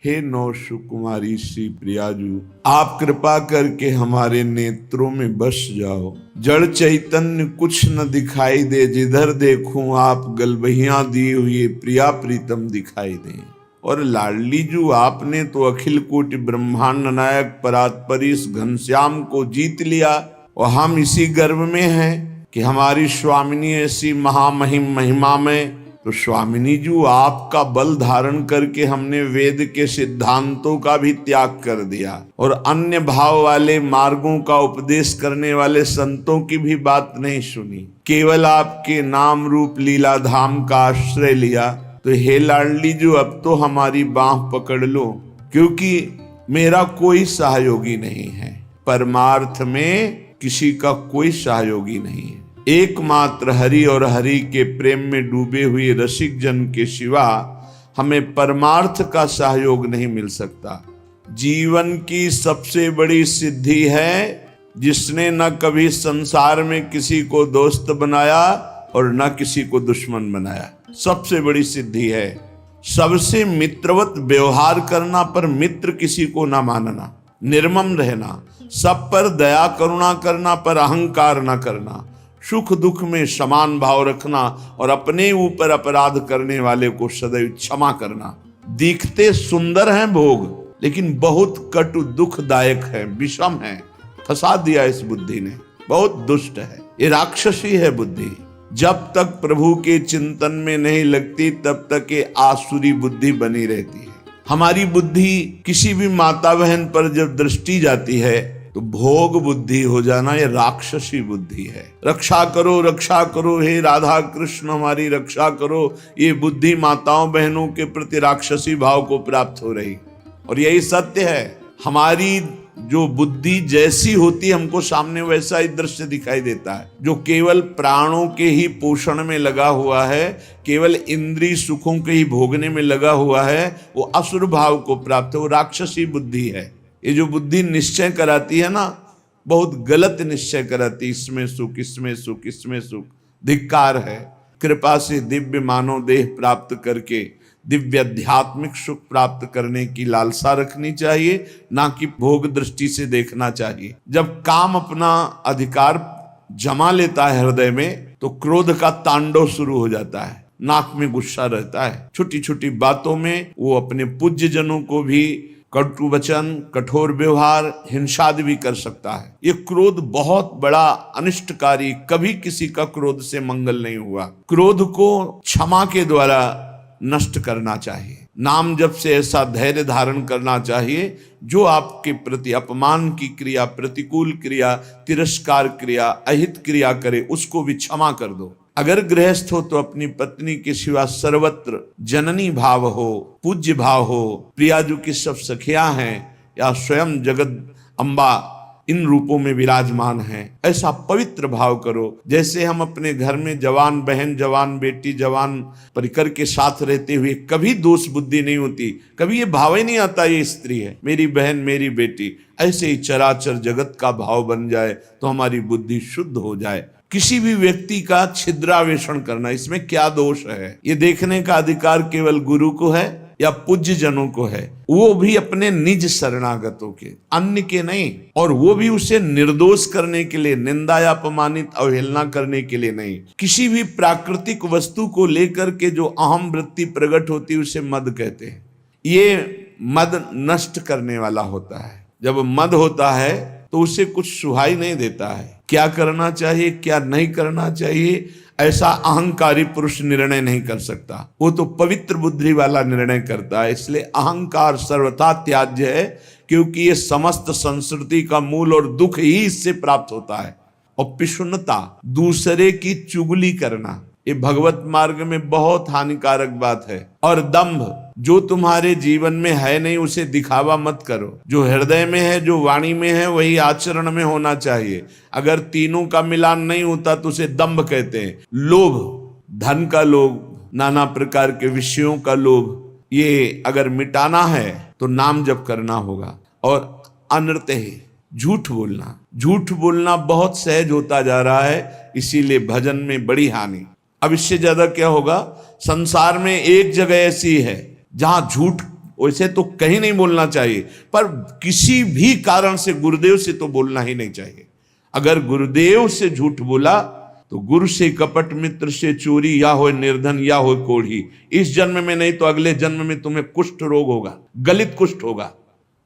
हे नौ सुकुमारी श्री प्रियाजू, आप कृपा करके हमारे नेत्रों में बस जाओ। जड़ चैतन्य कुछ न दिखाई दे, जिधर देखूं आप गलबहियां दी हुई प्रिया प्रीतम दिखाई दे। और लाडली जू, आपने तो अखिल कोटि ब्रह्मांड नायक परात्परीश घनश्याम को जीत लिया, और हम इसी गर्व में हैं कि हमारी स्वामिनी ऐसी महामहिम महिमा में। तो स्वामिनी जी, आपका बल धारण करके हमने वेद के सिद्धांतों का भी त्याग कर दिया और अन्य भाव वाले मार्गों का उपदेश करने वाले संतों की भी बात नहीं सुनी, केवल आपके नाम रूप लीला धाम का आश्रय लिया। तो हे लाडली जी, अब तो हमारी बांह पकड़ लो, क्योंकि मेरा कोई सहयोगी नहीं है। परमार्थ में किसी का कोई सहयोगी नहीं है। एकमात्र हरि और हरि के प्रेम में डूबे हुए रसिक जन के सिवा हमें परमार्थ का सहयोग नहीं मिल सकता। जीवन की सबसे बड़ी सिद्धि है जिसने न कभी संसार में किसी को दोस्त बनाया और न किसी को दुश्मन बनाया। सबसे बड़ी सिद्धि है सबसे मित्रवत व्यवहार करना, पर मित्र किसी को ना मानना, निर्मम रहना, सब पर दया करुणा करना, पर अहंकार न करना, सुख दुख में समान भाव रखना और अपने ऊपर अपराध करने वाले को सदैव क्षमा करना। दिखते सुंदर हैं भोग, लेकिन बहुत कटु दुखदायक है, विषम है। फंसा दिया इस बुद्धि ने, बहुत दुष्ट है, ये राक्षसी है बुद्धि। जब तक प्रभु के चिंतन में नहीं लगती तब तक ये आसुरी बुद्धि बनी रहती है। हमारी बुद्धि किसी भी माता बहन पर जब दृष्टि जाती है तो भोग बुद्धि हो जाना, ये राक्षसी बुद्धि है। रक्षा करो हे राधा कृष्ण हमारी रक्षा करो, ये बुद्धि माताओं बहनों के प्रति राक्षसी भाव को प्राप्त हो रही। और यही सत्य है, हमारी जो बुद्धि जैसी होती हमको सामने वैसा ही दृश्य दिखाई देता है। जो केवल प्राणों के ही पोषण में लगा हुआ है, केवल इंद्रिय सुखों के ही भोगने में लगा हुआ है, वो असुर भाव को प्राप्त है, वो राक्षसी बुद्धि है। ये जो बुद्धि निश्चय कराती है ना, बहुत गलत निश्चय कराती, इसमें सुख इसमें सुख इसमें सुख, धिक्कार है। कृपा से दिव्य मानव देह प्राप्त करके दिव्य आध्यात्मिक सुख प्राप्त करने की लालसा रखनी चाहिए, ना कि भोग दृष्टि से देखना चाहिए। जब काम अपना अधिकार जमा लेता है हृदय में, तो क्रोध का तांडव शुरू हो जाता है, नाक में गुस्सा रहता है। छोटी छोटी बातों में वो अपने पूज्य जनों को भी कटु वचन, कठोर व्यवहार, हिंसा भी कर सकता है। ये क्रोध बहुत बड़ा अनिष्टकारी, कभी किसी का क्रोध से मंगल नहीं हुआ। क्रोध को क्षमा के द्वारा नष्ट करना चाहिए। नाम जप से ऐसा धैर्य धारण करना चाहिए, जो आपके प्रति अपमान की क्रिया, प्रतिकूल क्रिया, तिरस्कार क्रिया, अहित क्रिया करे, उसको भी क्षमा कर दो। अगर गृहस्थ हो तो अपनी पत्नी के सिवा सर्वत्र जननी भाव हो, पूज्य भाव हो, प्रियाजू की सब सखियां हैं या स्वयं जगत अम्बा इन रूपों में विराजमान हैं, ऐसा पवित्र भाव करो। जैसे हम अपने घर में जवान बहन, जवान बेटी, जवान परिकर के साथ रहते हुए कभी दोष बुद्धि नहीं होती, कभी ये भाव ही नहीं आता ये स्त्री है, मेरी बहन, मेरी बेटी, ऐसे ही चराचर जगत का भाव बन जाए तो हमारी बुद्धि शुद्ध हो जाए। किसी भी व्यक्ति का छिद्रावेषण करना, इसमें क्या दोष है, ये देखने का अधिकार केवल गुरु को है या पूज्य जनों को है, वो भी अपने निज शरणागतों के, अन्य के नहीं। और वो भी उसे निर्दोष करने के लिए, निंदा या अपमानित अवहेलना करने के लिए नहीं। किसी भी प्राकृतिक वस्तु को लेकर के जो अहम वृत्ति प्रकट होती है उसे मद कहते हैं। ये मद नष्ट करने वाला होता है। जब मद होता है तो उसे कुछ सुहाई नहीं देता है, क्या करना चाहिए क्या नहीं करना चाहिए, ऐसा अहंकारी पुरुष निर्णय नहीं कर सकता। वो तो पवित्र बुद्धि वाला निर्णय करता है। इसलिए अहंकार सर्वथा त्याज्य है, क्योंकि ये समस्त संस्कृति का मूल और दुख ही इससे प्राप्त होता है। और पिशुनता, दूसरे की चुगली करना, ये भगवत मार्ग में बहुत हानिकारक बात है। और दंभ, जो तुम्हारे जीवन में है नहीं उसे दिखावा मत करो। जो हृदय में है, जो वाणी में है, वही आचरण में होना चाहिए। अगर तीनों का मिलान नहीं होता तो उसे दंभ कहते हैं। लोभ, धन का लोभ, नाना प्रकार के विषयों का लोभ, ये अगर मिटाना है तो नाम जप करना होगा। और अनृत है, झूठ बोलना, झूठ बोलना बहुत सहज होता जा रहा है, इसीलिए भजन में बड़ी हानि। अब इससे ज्यादा क्या होगा, संसार में एक जगह ऐसी है जहां झूठ वैसे तो कहीं नहीं बोलना चाहिए, पर किसी भी कारण से गुरुदेव से तो बोलना ही नहीं चाहिए। अगर गुरुदेव से झूठ बोला तो गुरु से कपट, मित्र से चोरी, या हो निर्धन या हो कोढ़ी। इस जन्म में नहीं तो अगले जन्म में तुम्हें कुष्ठ रोग होगा, गलित कुष्ठ होगा,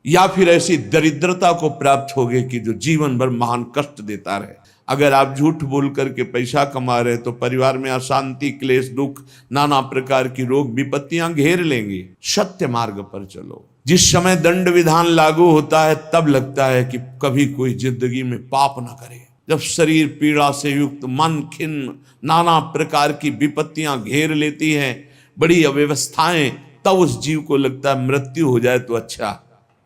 या फिर ऐसी दरिद्रता को प्राप्त होगी कि जो जीवन भर महान कष्ट देता रहे। अगर आप झूठ बोल करके पैसा कमा रहे तो परिवार में अशांति, क्लेश, दुख, नाना प्रकार की रोग विपत्तियां घेर लेंगी। सत्य मार्ग पर चलो। जिस समय दंड विधान लागू होता है तब लगता है कि कभी कोई जिंदगी में पाप ना करे। जब शरीर पीड़ा से युक्त, मन खिन्न, नाना प्रकार की विपत्तियां घेर लेती हैं, बड़ी अव्यवस्थाएं, तब उस जीव को लगता है मृत्यु हो जाए तो अच्छा।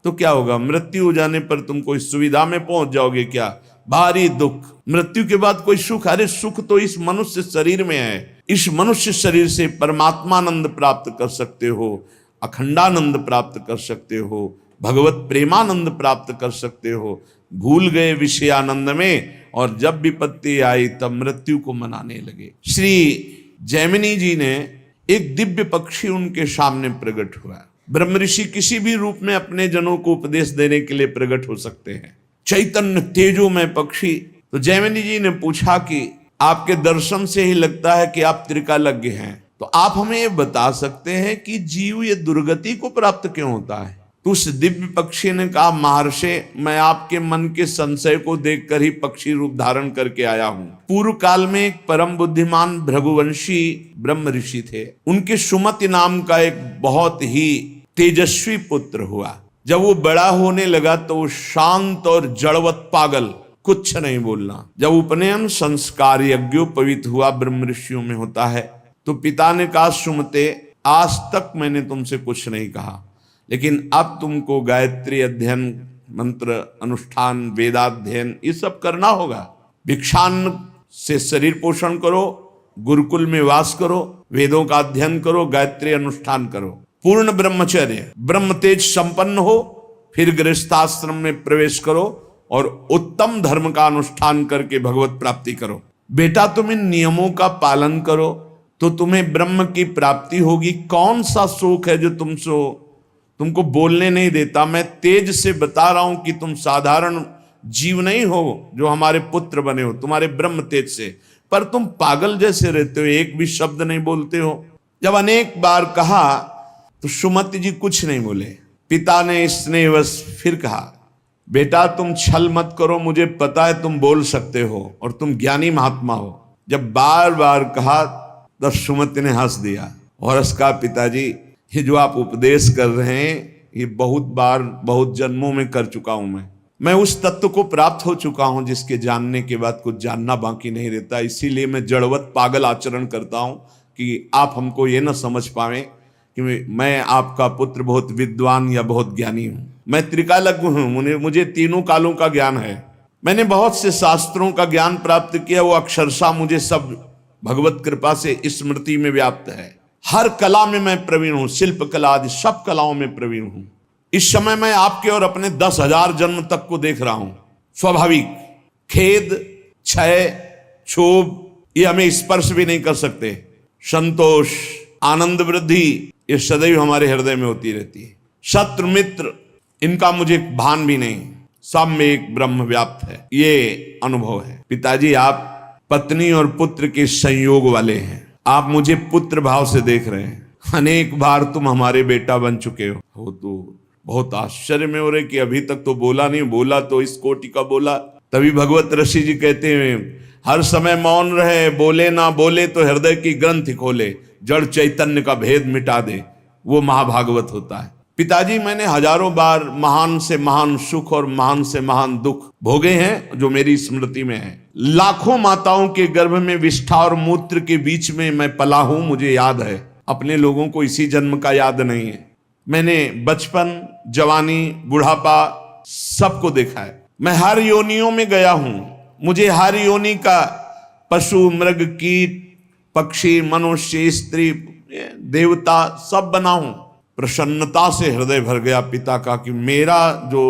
तो क्या होगा? मृत्यु हो जाने पर तुम कोई सुविधा में पहुंच जाओगे क्या? भारी दुख। मृत्यु के बाद कोई सुख? अरे सुख तो इस मनुष्य शरीर में है। इस मनुष्य शरीर से परमात्मानंद प्राप्त कर सकते हो, अखंडानंद प्राप्त कर सकते हो, भगवत प्रेमानंद प्राप्त कर सकते हो। भूल गए विषयानंद में, और जब विपत्ति आई तब मृत्यु को मनाने लगे। श्री जैमिनी जी ने एक दिव्य पक्षी उनके सामने प्रकट हुआ। ब्रह्म ऋषि किसी भी रूप में अपने जनों को उपदेश देने के लिए प्रकट हो सकते हैं। चैतन्य तेजोमय पक्षी। तो जैमिनी जी ने पूछा कि आपके दर्शन से ही लगता है कि आप त्रिकालज्ञ हैं, तो आप हमें ये बता सकते हैं कि जीव ये दुर्गति को प्राप्त क्यों होता है? तो उस दिव्य पक्षी ने कहा, महर्षि, मैं आपके मन के संशय को देखकर ही पक्षी रूप धारण करके आया हूँ। पूर्व काल में एक परम बुद्धिमान भृगुवंशी ब्रह्म ऋषि थे। उनके सुमति नाम का एक बहुत ही तेजस्वी पुत्र हुआ। जब वो बड़ा होने लगा तो वो शांत और जड़वत पागल, कुछ नहीं बोलना। जब उपनयन संस्कार यज्ञोपवीत हुआ, ब्रह्म ऋषियों में होता है, तो पिता ने कहा, सुमते, आज तक मैंने तुमसे कुछ नहीं कहा, लेकिन अब तुमको गायत्री अध्ययन, मंत्र अनुष्ठान, वेदाध्ययन ये सब करना होगा। भिक्षान्न से शरीर पोषण करो, गुरुकुल में वास करो, वेदों का अध्ययन करो, गायत्री अनुष्ठान करो, पूर्ण ब्रह्मचर्य, ब्रह्म तेज संपन्न हो, फिर गृहस्थाश्रम में प्रवेश करो और उत्तम धर्म का अनुष्ठान करके भगवत प्राप्ति करो। बेटा, तुम इन नियमों का पालन करो तो तुम्हें ब्रह्म की प्राप्ति होगी। कौन सा शोक है जो तुमको बोलने नहीं देता? मैं तेज से बता रहा हूं कि तुम साधारण जीव नहीं हो जो हमारे पुत्र बने हो, तुम्हारे ब्रह्म तेज से, पर तुम पागल जैसे रहते हो, एक भी शब्द नहीं बोलते हो। जब अनेक बार कहा तो सुमति जी कुछ नहीं बोले। पिता ने स्नेहवश फिर कहा, बेटा, तुम छल मत करो, मुझे पता है तुम बोल सकते हो और तुम ज्ञानी महात्मा हो। जब बार बार कहा तब सुमति ने हंस दिया और उसका, पिताजी, ये जो आप उपदेश कर रहे हैं ये बहुत बार, बहुत जन्मों में कर चुका हूं। मैं उस तत्व को प्राप्त हो चुका हूं जिसके जानने के बाद कुछ जानना बाकी नहीं रहता। इसीलिए मैं जड़वत पागल आचरण करता हूं कि आप हमको ये न समझ पाए कि मैं आपका पुत्र बहुत विद्वान या बहुत ज्ञानी हूं। मैं त्रिकालज्ञ हूं, मुझे तीनों कालों का ज्ञान है। मैंने बहुत से शास्त्रों का ज्ञान प्राप्त किया, वो अक्षरशः मुझे सब भगवत कृपा से स्मृति में व्याप्त है। हर कला में मैं प्रवीण हूं, शिल्प कला आदि सब कलाओं में प्रवीण हूं। इस समय मैं आपके और अपने 10,000 जन्म तक को देख रहा हूं। स्वाभाविक खेद, क्षय, क्षोभ ये हमें स्पर्श भी नहीं कर सकते। संतोष, आनंद, वृद्धि ये सदैव हमारे हृदय में होती रहती है। शत्रु मित्र इनका मुझे भान भी नहीं, सब में एक ब्रह्म व्याप्त है, ये अनुभव है। पिताजी, आप पत्नी और पुत्र के संयोग वाले हैं। आप मुझे पुत्र भाव से देख रहे हैं। अनेक बार तुम हमारे बेटा बन चुके हो तो बहुत आश्चर्य में हो रहे कि अभी तक तो बोला नहीं, बोला तो इस कोटि का बोला। तभी भगवत ऋषि जी कहते हैं, हर समय मौन रहे, बोले ना बोले तो हृदय की ग्रंथि खोले, जड़ चैतन्य का भेद मिटा दे, वो महाभागवत होता है। पिताजी, मैंने हजारों बार महान से महान सुख और महान से महान दुख भोगे हैं जो मेरी स्मृति में है। लाखों माताओं के गर्भ में विष्ठा और मूत्र के बीच में मैं पला हूं, मुझे याद है। अपने लोगों को इसी जन्म का याद नहीं है। मैंने बचपन, जवानी, बुढ़ापा सबको देखा है। मैं हर योनियों में गया हूं, मुझे हर योनि का पशु, मृग, कीट, पक्षी, मनुष्य, स्त्री, देवता सब बना हूं। प्रसन्नता से हृदय भर गया पिता का कि मेरा जो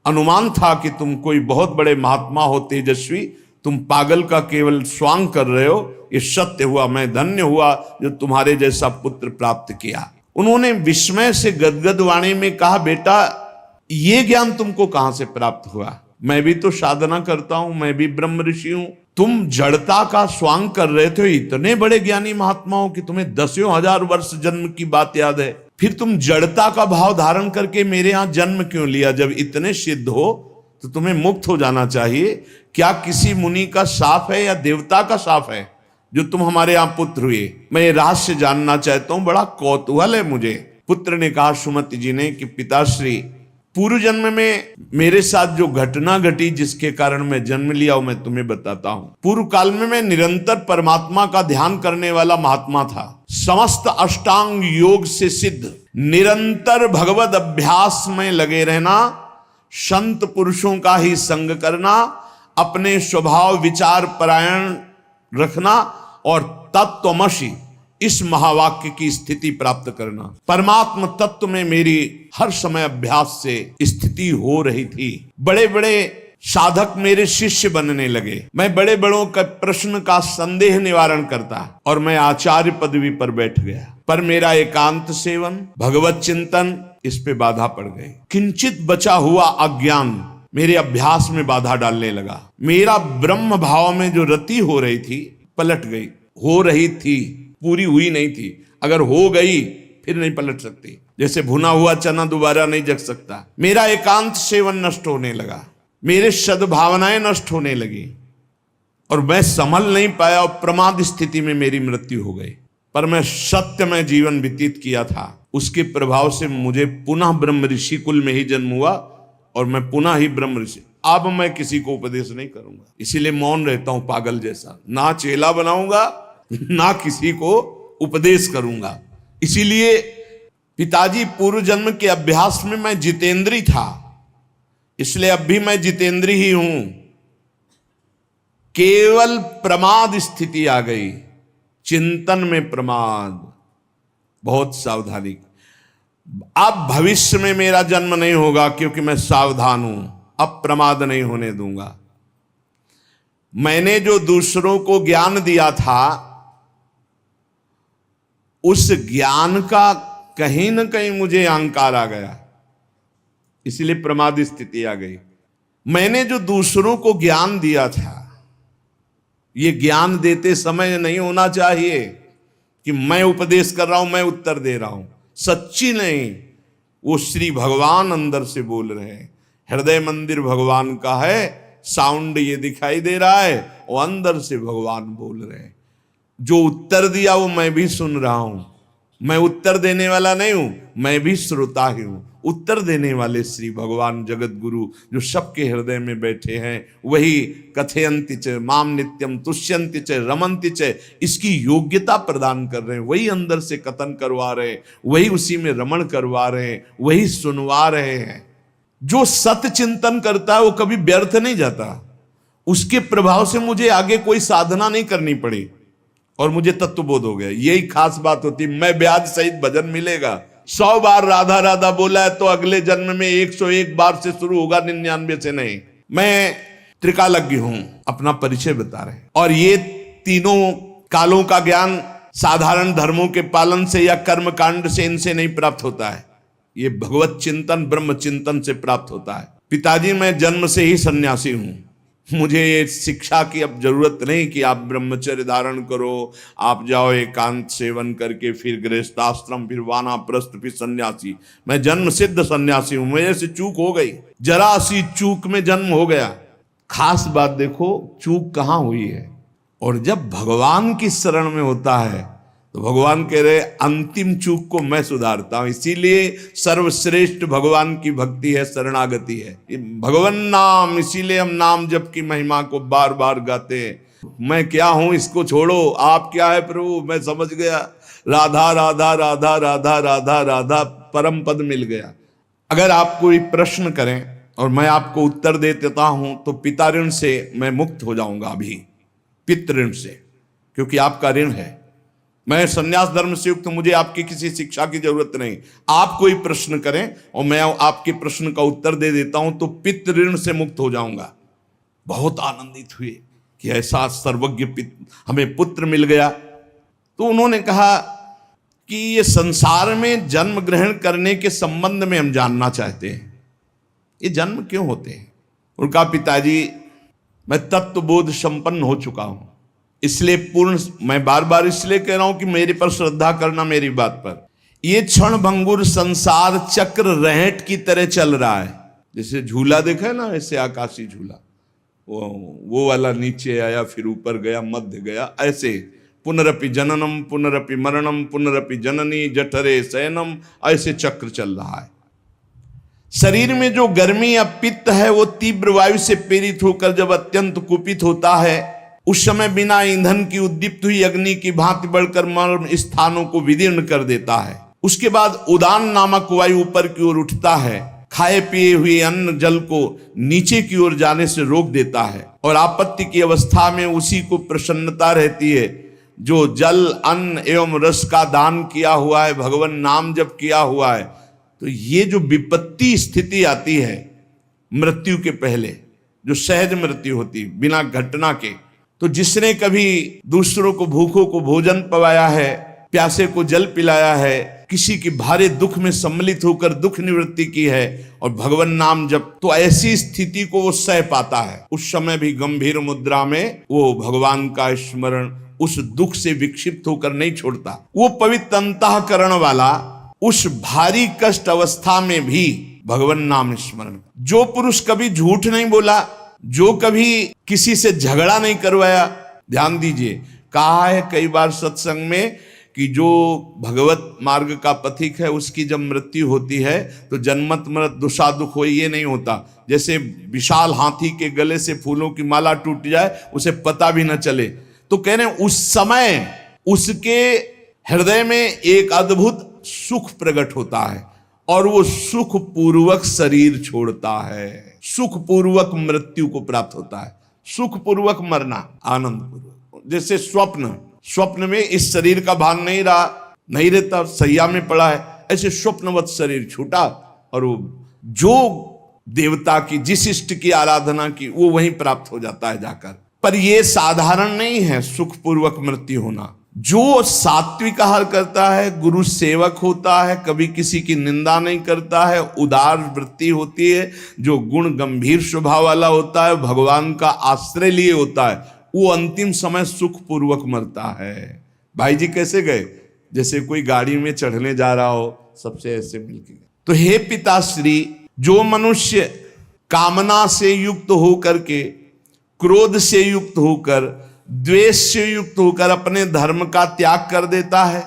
अनुमान था कि तुम कोई बहुत बड़े महात्मा हो, तेजस्वी, तुम पागल का केवल स्वांग कर रहे हो, ये सत्य हुआ। मैं धन्य हुआ जो तुम्हारे जैसा पुत्र प्राप्त किया। उन्होंने विस्मय से गदगद वाणी में कहा, बेटा ये ज्ञान तुमको कहां से प्राप्त हुआ? मैं भी तो साधना करता हूं, मैं भी ब्रह्म ऋषि हूं। तुम जड़ता का स्वांग कर रहे थे, इतने बड़े ज्ञानी महात्माओं की तुम्हें दसियों हजार वर्ष जन्म की बात याद है, फिर तुम जड़ता का भाव धारण करके मेरे यहां जन्म क्यों लिया? जब इतने सिद्ध हो तो तुम्हें मुक्त हो जाना चाहिए। क्या किसी मुनि का शाप है या देवता का शाप है जो तुम हमारे यहां पुत्र हुए? मैं ये रहस्य जानना चाहता हूं, बड़ा कौतूहल है मुझे। पुत्र ने कहा सुमति जी ने कि पिताश्री, पूर्व जन्म में मेरे साथ जो घटना घटी जिसके कारण मैं जन्म लिया वो मैं तुम्हें बताता हूं। पूर्व काल में मैं निरंतर परमात्मा का ध्यान करने वाला महात्मा था। समस्त अष्टांग योग से सिद्ध, निरंतर भगवत अभ्यास में लगे रहना, संत पुरुषों का ही संग करना, अपने स्वभाव विचार परायण रखना और तत्वमसि इस महावाक्य की स्थिति प्राप्त करना। परमात्म तत्व में मेरी हर समय अभ्यास से स्थिति हो रही थी। बड़े बड़े साधक मेरे शिष्य बनने लगे। मैं बड़े बड़ों का प्रश्न का संदेह निवारण करता और मैं आचार्य पदवी पर बैठ गया। पर मेरा एकांत सेवन, भगवत चिंतन, इस पे बाधा पड़ गई। किंचित बचा हुआ अज्ञान मेरे अभ्यास में बाधा डालने लगा। मेरा ब्रह्म भाव में जो रति हो रही थी पलट गई। हो रही थी, पूरी हुई नहीं थी। अगर हो गई फिर नहीं पलट सकती। जैसे भुना हुआ चना दोबारा नहीं जग सकता। मेरा एकांत सेवन नष्ट होने लगा, मेरे सद्भावनाएं नष्ट होने लगी और मैं संभल नहीं पाया और प्रमाद स्थिति में मेरी मृत्यु हो गई। पर मैं सत्य में जीवन व्यतीत किया था, उसके प्रभाव से मुझे पुनः ब्रह्म ऋषि कुल में ही जन्म हुआ और मैं पुनः ही ब्रह्म ऋषि। अब मैं किसी को उपदेश नहीं करूंगा, इसीलिए मौन रहता हूं पागल जैसा। ना चेला बनाऊंगा ना किसी को उपदेश करूंगा। इसीलिए पिताजी पूर्व जन्म के अभ्यास में मैं जितेंद्री था, इसलिए अब भी मैं जितेंद्री ही हूं। केवल प्रमाद स्थिति आ गई, चिंतन में प्रमाद, बहुत सावधानी। अब भविष्य में मेरा जन्म नहीं होगा क्योंकि मैं सावधान हूं, अब प्रमाद नहीं होने दूंगा। मैंने जो दूसरों को ज्ञान दिया था उस ज्ञान का कहीं न कहीं मुझे अहंकार आ गया, इसलिए प्रमाद स्थिति आ गई। मैंने जो दूसरों को ज्ञान दिया था, ये ज्ञान देते समय नहीं होना चाहिए कि मैं उपदेश कर रहा हूं, मैं उत्तर दे रहा हूं। सच्ची नहीं, वो श्री भगवान अंदर से बोल रहे हैं। हृदय मंदिर भगवान का है, साउंड ये दिखाई दे रहा है और अंदर से भगवान बोल रहे हैं। जो उत्तर दिया वो मैं भी सुन रहा हूं। मैं उत्तर देने वाला नहीं हूं, मैं भी श्रोता ही हूं। उत्तर देने वाले श्री भगवान जगत गुरु जो सबके हृदय में बैठे हैं, वही कथयन्ति च माम नित्यम तुष्यन्ति च रमन्ति च, इसकी योग्यता प्रदान कर रहे हैं। वही अंदर से कथन करवा रहे हैं, वही उसी में रमण करवा रहे हैं, वही सुनवा रहे हैं। जो सत्य चिंतन करता है वो कभी व्यर्थ नहीं जाता। उसके प्रभाव से मुझे आगे कोई साधना नहीं करनी पड़ी और मुझे तत्वबोध हो गया। यही खास बात होती। मैं ब्याज सहित भजन मिलेगा। 100 बार राधा राधा बोला है तो अगले जन्म में 101 बार से शुरू होगा, 99 से नहीं। मैं त्रिकालज्ञ हूं, अपना परिचय बता रहे हैं। और ये तीनों कालों का ज्ञान साधारण धर्मों के पालन से या कर्म कांड से इनसे नहीं प्राप्त होता है, ये भगवत चिंतन ब्रह्म चिंतन से प्राप्त होता है। पिताजी मैं जन्म से ही सन्यासी हूं, मुझे ये शिक्षा की अब जरूरत नहीं कि आप ब्रह्मचर्य धारण करो, आप जाओ एकांत सेवन करके फिर गृहस्थाश्रम, फिर वानाप्रस्थ, फिर सन्यासी। मैं जन्म सिद्ध सन्यासी हूं। मेरे से चूक हो गई, जरा सी चूक में जन्म हो गया। खास बात देखो, चूक कहां हुई है। और जब भगवान की शरण में होता है तो भगवान कह रहे अंतिम चूक को मैं सुधारता हूं। इसीलिए सर्वश्रेष्ठ भगवान की भक्ति है, शरणागति है। भगवान नाम, इसीलिए हम नाम जप की महिमा को बार बार गाते हैं। मैं क्या हूं इसको छोड़ो, आप क्या है प्रभु, मैं समझ गया। राधा राधा राधा राधा राधा राधा, परम पद मिल गया। अगर आप कोई प्रश्न करें और मैं आपको उत्तर दे देता हूं तो पिता ऋण से मैं मुक्त हो जाऊंगा अभी, पितृ ऋण से, क्योंकि आपका ऋण है। मैं संन्यास धर्म से युक्त, मुझे आपकी किसी शिक्षा की जरूरत नहीं। आप कोई प्रश्न करें और मैं आपके प्रश्न का उत्तर दे देता हूं तो पितृ ऋण से मुक्त हो जाऊंगा। बहुत आनंदित हुए कि ऐसा सर्वज्ञ हमें पुत्र मिल गया। तो उन्होंने कहा कि ये संसार में जन्म ग्रहण करने के संबंध में हम जानना चाहते हैं, ये जन्म क्यों होते हैं। उनका पिताजी, मैं तत्वबोध संपन्न हो चुका हूं, इसलिए पूर्ण, मैं बार बार इसलिए कह रहा हूं कि मेरे पर श्रद्धा करना, मेरी बात पर। ये क्षण भंगुर संसार चक्र रहट की तरह चल रहा है। जैसे झूला देखा है ना, ऐसे आकाशी झूला, वो वाला नीचे आया, फिर ऊपर गया, मध्य गया, ऐसे पुनरपि जननम पुनरपि मरणम पुनरपि जननी जठरे शयनम, ऐसे चक्र चल रहा है। शरीर में जो गर्मी या पित्त है वो तीव्र वायु से प्रेरित होकर जब अत्यंत कुपित होता है, उस समय बिना ईंधन की उद्दीप्त हुई अग्नि की भांति बढ़कर मर्म स्थानों को विदीर्ण कर देता है। उसके बाद उदान नामक वायु ऊपर की ओर उठता है, खाए पिए हुए अन्न जल को नीचे की ओर जाने से रोक देता है, और आपत्ति की अवस्था में उसी को प्रसन्नता रहती है जो जल अन्न एवं रस का दान किया हुआ है, भगवान नाम जप किया हुआ है। तो ये जो विपत्ति स्थिति आती है मृत्यु के पहले, जो सहज मृत्यु होती बिना घटना के, तो जिसने कभी दूसरों को भूखों को भोजन पवाया है, प्यासे को जल पिलाया है, किसी की भारी दुख में सम्मिलित होकर दुख निवृत्ति की है और भगवान नाम जब, तो ऐसी स्थिति को वो सह पाता है। उस समय भी गंभीर मुद्रा में वो भगवान का स्मरण उस दुख से विक्षिप्त होकर नहीं छोड़ता। वो पवित्र अंतःकरण वाला उस भारी कष्ट अवस्था में भी भगवान नाम स्मरण। जो पुरुष कभी झूठ नहीं बोला, जो कभी किसी से झगड़ा नहीं करवाया, ध्यान दीजिए, कहा है कई बार सत्संग में कि जो भगवत मार्ग का पथिक है उसकी जब मृत्यु होती है तो जन्मत मृत दुषा दुख हो, ये नहीं होता। जैसे विशाल हाथी के गले से फूलों की माला टूट जाए, उसे पता भी न चले। तो कह रहे हैं उस समय उसके हृदय में एक अद्भुत सुख प्रकट होता है और वो सुख पूर्वक शरीर छोड़ता है, सुख पूर्वक मृत्यु को प्राप्त होता है, सुख पूर्वक मरना, आनंद पूर्वक। जैसे स्वप्न में इस शरीर का भान नहीं रहता, सैया में पड़ा है, ऐसे स्वप्नवत शरीर छूटा और वो जो देवता की, जिस इष्ट की आराधना की, वो वहीं प्राप्त हो जाता है जाकर। पर ये साधारण नहीं है सुख पूर्वक मृत्यु होना। जो सात्विक आहार करता है, गुरु सेवक होता है, कभी किसी की निंदा नहीं करता है, उदार वृत्ति होती है, जो गुण गंभीर स्वभाव वाला होता है, भगवान का आश्रय लिए होता है, वो अंतिम समय सुख पूर्वक मरता है। भाई जी कैसे गए? जैसे कोई गाड़ी में चढ़ने जा रहा हो, सबसे ऐसे मिलके गए। तो हे पिताश्री, जो मनुष्य कामना से युक्त होकर के, क्रोध से युक्त होकर, द्वेष से युक्त होकर अपने धर्म का त्याग कर देता है,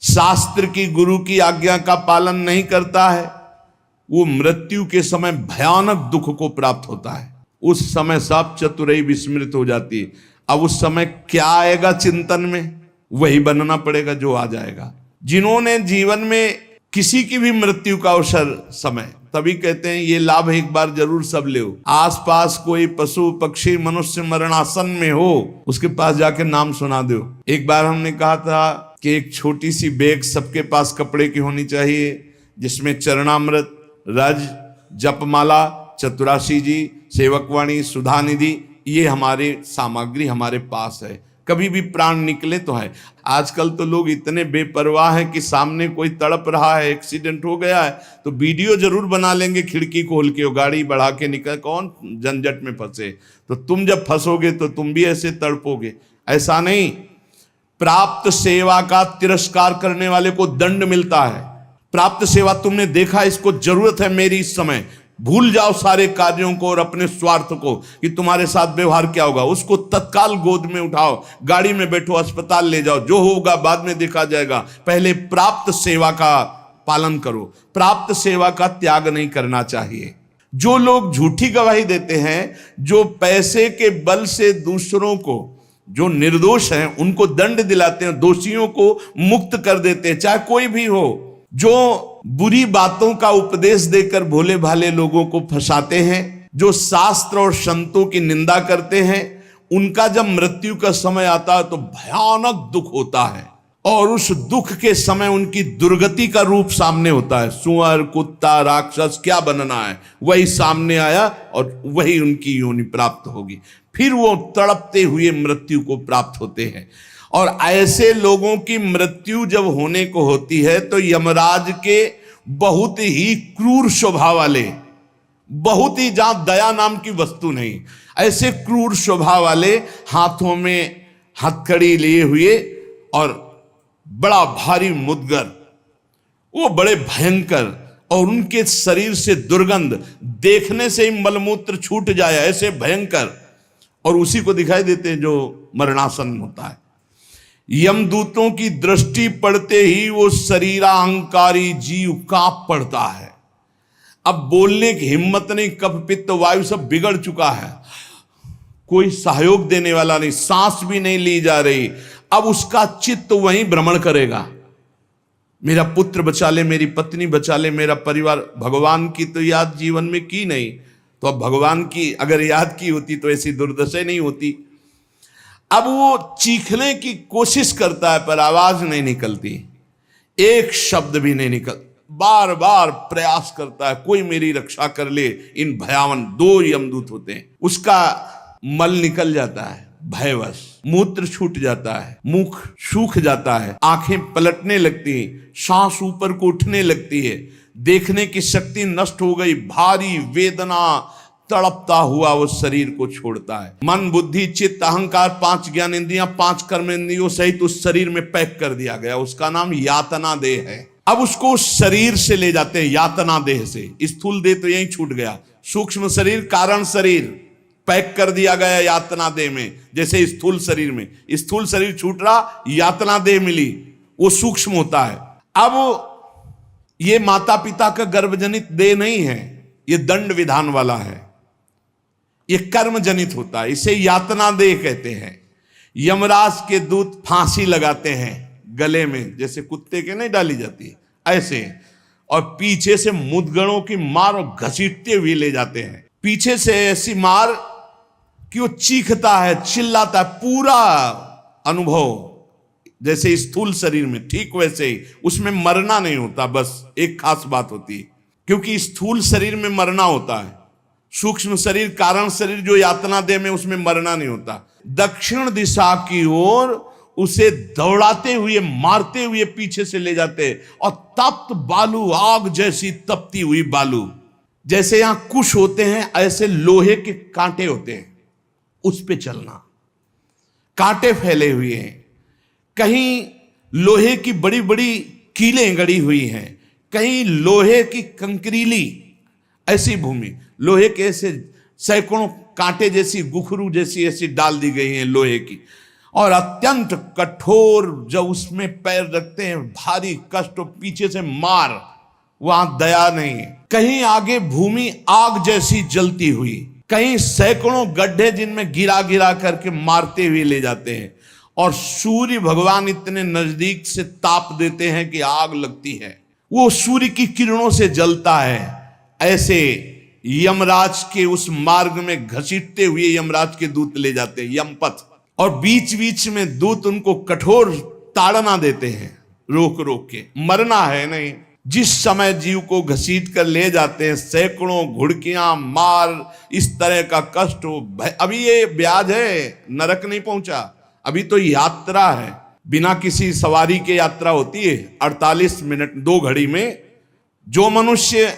शास्त्र की गुरु की आज्ञा का पालन नहीं करता है, वो मृत्यु के समय भयानक दुख को प्राप्त होता है। उस समय सब चतुराई विस्मृत हो जाती है। अब उस समय क्या आएगा चिंतन में? वही बनना पड़ेगा जो आ जाएगा। जिन्होंने जीवन में किसी की भी मृत्यु का अवसर समय, तभी कहते हैं ये लाभ एक बार जरूर सब ले। आसपास कोई पशु पक्षी मनुष्य मरणासन में हो, उसके पास जाके नाम सुना दो। एक बार हमने कहा था कि एक छोटी सी बैग सबके पास कपड़े की होनी चाहिए, जिसमें चरणामृत, रज, जपमाला, चतुराशी जी, सेवकवाणी, सुधा निधि, ये हमारे सामग्री हमारे पास है, कभी भी प्राण निकले तो है। आजकल तो लोग इतने बेपरवाह हैं कि सामने कोई तड़प रहा है, एक्सीडेंट हो गया है, तो वीडियो जरूर बना लेंगे, खिड़की खोल के गाड़ी बढ़ा के निकल, कौन झंझट में फंसे। तो तुम जब फंसोगे तो तुम भी ऐसे तड़पोगे। ऐसा नहीं, प्राप्त सेवा का तिरस्कार करने वाले को दंड मिलता है। प्राप्त सेवा तुमने देखा, इसको जरूरत है मेरी इस समय, भूल जाओ सारे कार्यों को और अपने स्वार्थ को कि तुम्हारे साथ व्यवहार क्या होगा। उसको तत्काल गोद में उठाओ, गाड़ी में बैठो, अस्पताल ले जाओ, जो होगा बाद में देखा जाएगा। पहले प्राप्त सेवा का पालन करो, प्राप्त सेवा का त्याग नहीं करना चाहिए। जो लोग झूठी गवाही देते हैं, जो पैसे के बल से दूसरों को, जो निर्दोष हैं उनको दंड दिलाते हैं, दोषियों को मुक्त कर देते हैं, चाहे कोई भी हो, जो बुरी बातों का उपदेश देकर भोले भाले लोगों को फंसाते हैं, जो शास्त्र और संतों की निंदा करते हैं, उनका जब मृत्यु का समय आता है तो भयानक दुख होता है और उस दुख के समय उनकी दुर्गति का रूप सामने होता है। सुअर, कुत्ता, राक्षस क्या बनना है वही सामने आया और वही उनकी योनि प्राप्त होगी। फिर वो तड़पते हुए मृत्यु को प्राप्त होते हैं। और ऐसे लोगों की मृत्यु जब होने को होती है तो यमराज के बहुत ही क्रूर स्वभाव वाले, बहुत ही, जहां दया नाम की वस्तु नहीं, ऐसे क्रूर स्वभाव वाले हाथों में हथकड़ी लिए हुए और बड़ा भारी मुदगर, वो बड़े भयंकर, और उनके शरीर से दुर्गंध, देखने से ही मलमूत्र छूट जाए ऐसे भयंकर, और उसी को दिखाई देते हैं जो मरणासन होता है। यमदूतों की दृष्टि पड़ते ही वो शरीरा अहंकारी जीव कांप पड़ता है। अब बोलने की हिम्मत नहीं, कफ पित्त वायु सब बिगड़ चुका है, कोई सहयोग देने वाला नहीं, सांस भी नहीं ली जा रही। अब उसका चित्त वहीं भ्रमण करेगा, मेरा पुत्र बचा ले, मेरी पत्नी बचा ले, मेरा परिवार। भगवान की तो याद जीवन में की नहीं, तो अब भगवान की अगर याद की होती तो ऐसी दुर्दशा नहीं होती। अब वो चीखने की कोशिश करता है पर आवाज नहीं निकलती, एक शब्द भी नहीं निकल, बार बार प्रयास करता है कोई मेरी रक्षा कर ले। इन भयावन 2 यमदूत होते हैं, उसका मल निकल जाता है भयवश, मूत्र छूट जाता है, मुख सूख जाता है, आंखें पलटने लगती हैं, सांस ऊपर को उठने लगती है, देखने की शक्ति नष्ट हो गई, भारी वेदना, तड़पता हुआ वो शरीर को छोड़ता है। मन बुद्धि चित्त अहंकार 5 ज्ञानेंद्रियां 5 कर्मेंद्रियों सहित उस शरीर में पैक कर दिया गया, उसका नाम यातना देह है। अब उसको उस शरीर से ले जाते हैं, यातना देह से, स्थूल देह तो यहीं छूट गया, सूक्ष्म शरीर कारण शरीर पैक कर दिया गया यातना देह में। जैसे स्थूल शरीर में, स्थूल शरीर छूट रहा, यातना देह मिली, वो सूक्ष्म होता है। अब ये माता पिता का गर्भजनित देह नहीं है, ये दंड विधान वाला है, ये कर्म जनित होता है, इसे यातना देह कहते हैं। यमराज के दूत फांसी लगाते हैं गले में, जैसे कुत्ते के नहीं डाली जाती ऐसे, और पीछे से मुदगणों की मार और घसीटते हुए ले जाते हैं। पीछे से ऐसी मार कि वो चीखता है, चिल्लाता है, पूरा अनुभव जैसे स्थूल शरीर में, ठीक वैसे ही उसमें मरना नहीं होता। बस एक खास बात होती है, क्योंकि स्थूल शरीर में मरना होता है, सूक्ष्म शरीर कारण शरीर जो यातना देह में, उसमें मरना नहीं होता। दक्षिण दिशा की ओर उसे दौड़ाते हुए मारते हुए पीछे से ले जाते, और तप्त बालू, आग जैसी तपती हुई बालू, जैसे यहां कुश होते हैं ऐसे लोहे के कांटे होते हैं, उस पे चलना, कांटे फैले हुए हैं, कहीं लोहे की बड़ी बड़ी कीलें गड़ी हुई हैं, कहीं लोहे की कंकरीली ऐसी भूमि, लोहे के ऐसे सैकड़ों कांटे जैसी, गुखरू जैसी ऐसी डाल दी गई हैं लोहे की, और अत्यंत कठोर, जब उसमें पैर रखते हैं भारी कष्ट, और पीछे से मार, वहां दया नहीं है। कहीं आगे भूमि आग जैसी जलती हुई, कहीं सैकड़ों गड्ढे जिनमें गिरा गिरा करके मारते हुए ले जाते हैं, और सूर्य भगवान इतने नजदीक से ताप देते हैं कि आग लगती है, वो सूर्य की किरणों से जलता है। ऐसे यमराज के उस मार्ग में घसीटते हुए यमराज के दूत ले जाते हैं, यमपथ, और बीच बीच में दूत उनको कठोर ताड़ना देते हैं, रोक रोक के, मरना है नहीं। जिस समय जीव को घसीट कर ले जाते हैं, सैकड़ों घुड़कियां मार, इस तरह का कष्ट हो, अभी ये ब्याज है, नरक नहीं पहुंचा, अभी तो यात्रा है, बिना किसी सवारी के यात्रा होती है 48 मिनट 2 घड़ी में। जो मनुष्य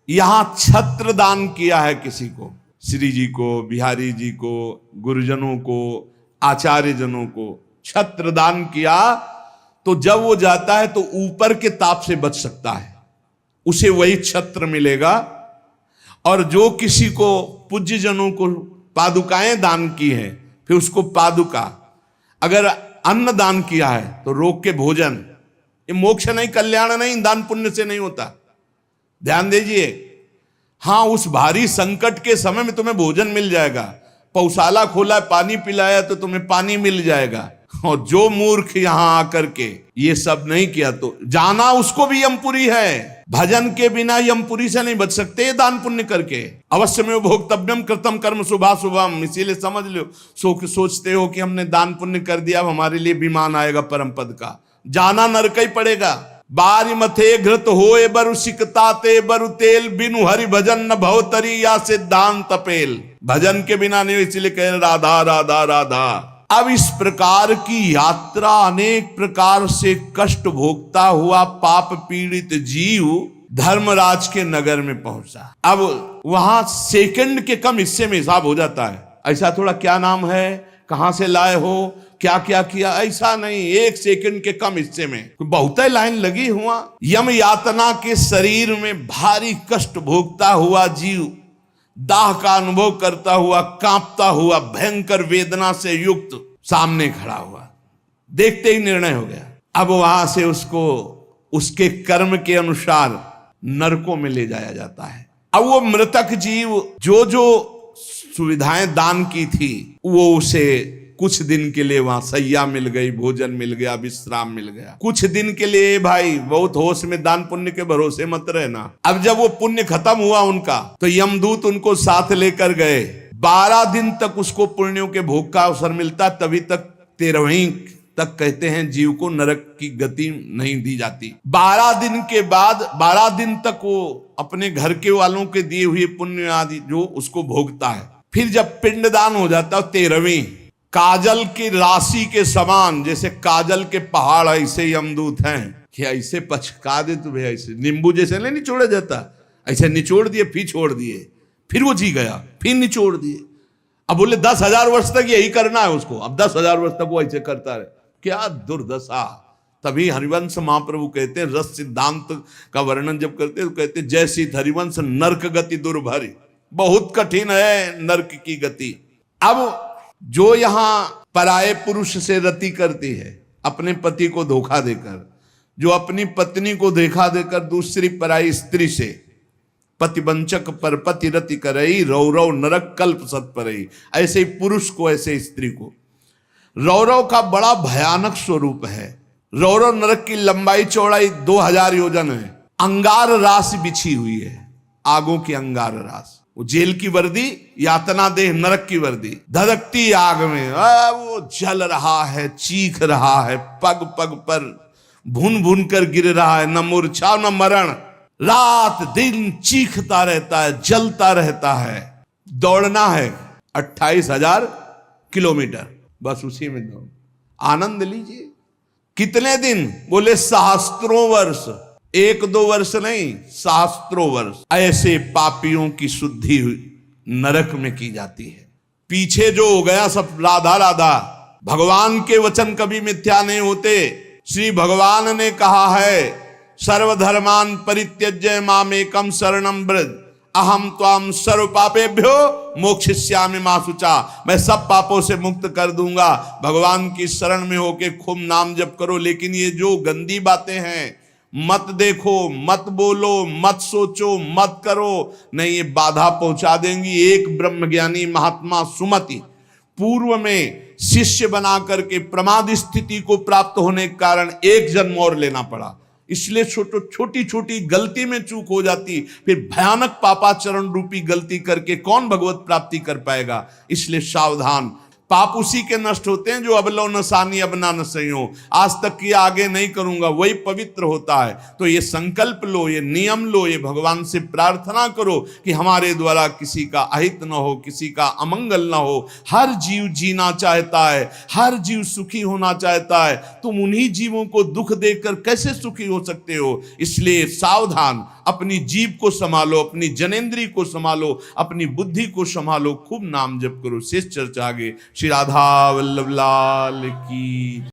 यहां छत्र दान किया है किसी को, श्री जी को, बिहारी जी को, गुरुजनों को, आचार्य जनों को छत्र दान किया, तो जब वो जाता है तो ऊपर के ताप से बच सकता है, उसे वही छत्र मिलेगा। और जो किसी को पूज्य जनों को पादुकाएं दान की है, फिर उसको पादुका, अगर अन्न दान किया है तो रोक के भोजन, ये मोक्ष नहीं, कल्याण नहीं, दान पुण्य से नहीं होता, ध्यान दीजिए। हाँ, उस भारी संकट के समय में तुम्हें भोजन मिल जाएगा, पौशाला खोला, पानी पिलाया तो तुम्हें पानी मिल जाएगा। और जो मूर्ख यहां आकर के ये सब नहीं किया तो जाना उसको भी यमपुरी है, भजन के बिना यमपुरी से नहीं बच सकते, दान पुण्य करके। अवश्य में भोक्तव्यम कृतम कर्म शुभाशुभम, इसीलिए समझ लो, सोचते हो कि हमने दान पुण्य कर दिया, हमारे लिए विमान आएगा परम पद का, जाना नरक ही पड़ेगा। बारी मथे घृत होए बरु सिकताते बरु तेल, बिनु हरि भजन न भवतरी या सिद्धांत पेल। भजन के बिना नहीं, इसलिए कह राधा राधा राधा। अब इस प्रकार की यात्रा अनेक प्रकार से कष्ट भोगता हुआ पाप पीड़ित जीव धर्मराज के नगर में पहुंचा। अब वहां सेकंड के कम हिस्से में हिसाब हो जाता है। ऐसा थोड़ा क्या नाम है, कहां से लाए हो, क्या क्या किया, ऐसा नहीं। एक सेकंड के कम हिस्से में बहुत ही लाइन लगी हुआ। यम यातना के शरीर में भारी कष्ट भोगता हुआ जीव दाह का अनुभव करता हुआ, कांपता हुआ, भयंकर वेदना से युक्त सामने खड़ा हुआ। देखते ही निर्णय हो गया। अब वहां से उसको उसके कर्म के अनुसार नरकों में ले जाया जाता है। अब वो मृतक जीव जो जो सुविधाएं दान की थी, वो उसे कुछ दिन के लिए वहां सैया मिल गई, भोजन मिल गया, विश्राम मिल गया। कुछ दिन के लिए भाई बहुत होश में, दान पुण्य के भरोसे मत रहना। अब जब वो पुण्य खत्म हुआ उनका, तो यमदूत उनको साथ लेकर गए। 12 दिन तक उसको पुण्यों के भोग का अवसर मिलता, तभी तक 13वीं तक कहते हैं जीव को नरक की गति नहीं दी जाती। 12 दिन के बाद 12 दिन तक वो अपने घर के वालों के दिए हुए पुण्य आदि जो उसको भोगता है। फिर जब पिंडदान हो जाता है 13वीं, काजल की राशि के समान, जैसे काजल के पहाड़ ऐसे यमदूत हैं कि ऐसे पचका दे तुम्हें, ऐसे नींबू जैसे नहीं निचोड़ा जाता, ऐसे निचोड़ दिए, फिर छोड़ दिए, फिर वो जी गया, फिर निचोड़ दिए। अब बोले 10,000 वर्ष तक यही करना है उसको। अब 10,000 वर्ष तक वो ऐसे करता रहे। क्या दुर्दशा। तभी हरिवंश महाप्रभु कहते हैं, रस सिद्धांत का वर्णन जब करते हैं तो कहते हैं, जैसी हरिवंश नरक गति दुर्भरी, बहुत कठिन है नरक की गति। अब जो यहां पराये पुरुष से रति करती है, अपने पति को धोखा देकर, जो अपनी पत्नी को धोखा देकर दूसरी पराई स्त्री से पतिवंचक पर पति रति करई, रौरव नरक कल्प सत परई। ऐसे ही पुरुष को, ऐसे स्त्री को। रौरव का बड़ा भयानक स्वरूप है। रौरव नरक की लंबाई चौड़ाई 2000 योजन है। अंगार राशि बिछी हुई है, आगों की अंगार राशि। वो जेल की वर्दी, यातना देह नरक की वर्दी, धधकती आग में वो जल रहा है, चीख रहा है, पग पग पर भुन भुन कर गिर रहा है, न मूर्छा न मरण, रात दिन चीखता रहता है, जलता रहता है। दौड़ना है 28,000 किलोमीटर, बस उसी में दौड़। आनंद लीजिए। कितने दिन? बोले सहस्त्रों वर्ष, 1-2 वर्ष नहीं, सहस्त्रों वर्ष। ऐसे पापियों की शुद्धि नरक में की जाती है। पीछे जो हो गया सब राधा राधा। भगवान के वचन कभी मिथ्या नहीं होते। श्री भगवान ने कहा है, सर्वधर्मान परित्यज्य मामेकम शरणम व्रज, अहम त्वाम सर्व पापेभ्यो मोक्षयिष्यामि मा शुचा। मैं सब पापों से मुक्त कर दूंगा। भगवान की शरण में होके खूब नाम जप करो। लेकिन ये जो गंदी बातें हैं, मत देखो, मत बोलो, मत सोचो, मत करो, नहीं, ये बाधा पहुंचा देंगी। एक ब्रह्मज्ञानी महात्मा सुमति पूर्व में शिष्य बना करके प्रमाद स्थिति को प्राप्त होने के कारण एक जन्म और लेना पड़ा। इसलिए छोटी छोटी गलती में चूक हो जाती, फिर भयानक पापाचरण रूपी गलती करके कौन भगवत प्राप्ति कर पाएगा। इसलिए सावधान। पाप उसी के नष्ट होते हैं जो अब लो नसानी अब ना नसइयो, आज तक किया आगे नहीं करूंगा, वही पवित्र होता है। तो ये संकल्प लो, ये नियम लो, ये भगवान से प्रार्थना करो कि हमारे द्वारा किसी का अहित न हो, किसी का अमंगल न हो। हर जीव जीना चाहता है, हर जीव सुखी होना चाहता है। तुम उन्हीं जीवों को दुख देकर कैसे सुखी हो सकते हो? इसलिए सावधान। अपनी जीव को संभालो, अपनी जनेंद्री को संभालो, अपनी बुद्धि को संभालो, खूब नाम जप करो। शेष चर्चा आगे। श्री राधा वल्लभ लाल की।